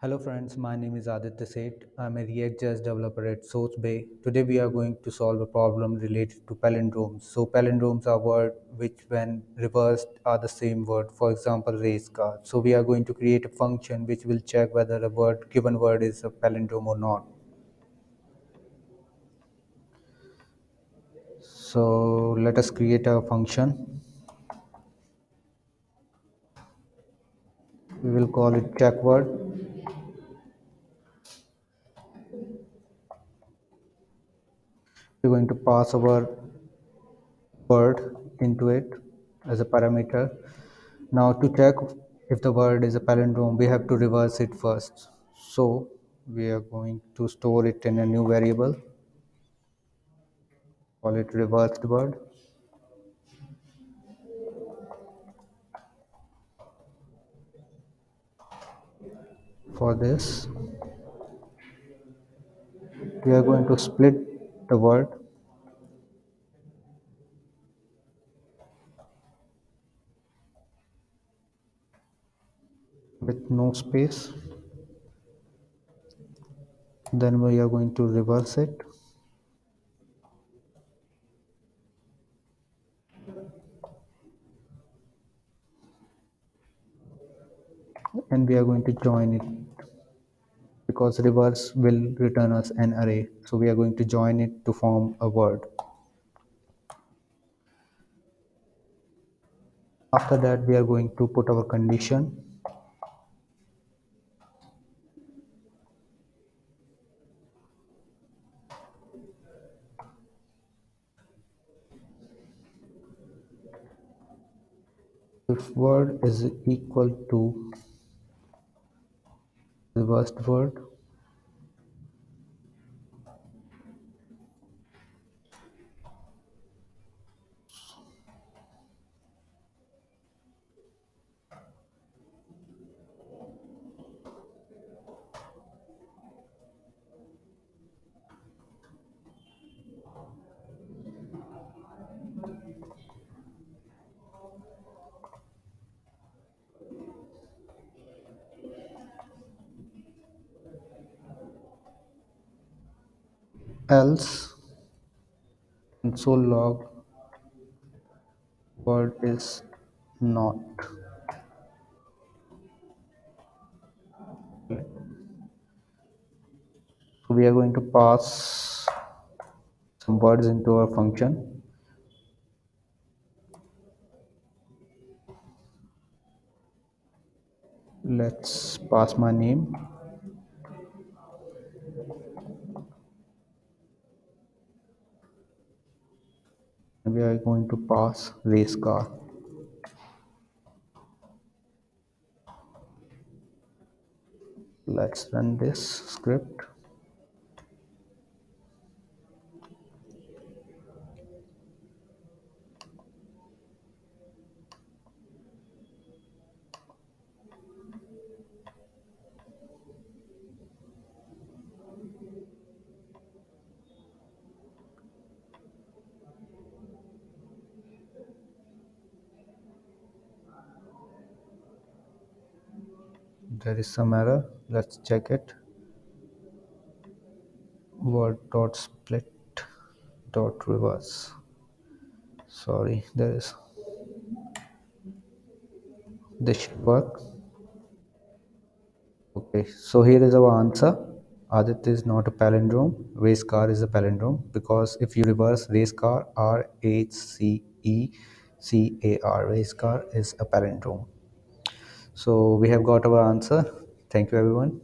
Hello friends, my name is Aditya Seth. I'm a React.js developer at Source Bay. Today we are going to solve a problem related to palindromes. So palindromes are words which when reversed are the same word. For example, race car. So we are going to create a function which will check whether a given word is a palindrome or not. So let us create a function. We will call it check word. We're going to pass our word into it as a parameter. Now to check if the word is a palindrome, we have to reverse it first. So we are going to store it in a new variable, call it reversed word. For this, we are going to split the word with no space. Then we are going to reverse it. And we are going to join it because reverse will return us an array. So we are going to join it to form a word. After that, we are going to put our condition. If word is equal to reversed word, else console log word is not. So we are going to pass some words into our function. Let's pass my name. We are going to pass race car. Let's run this script. There is some error. Let's check it. Word dot split dot reverse. Sorry, there is. This should work. Okay, so here is our answer. Adit is not a palindrome. Race car is a palindrome because if you reverse race car, RACECAR, race car is a palindrome. So we have got our answer. Thank you, everyone.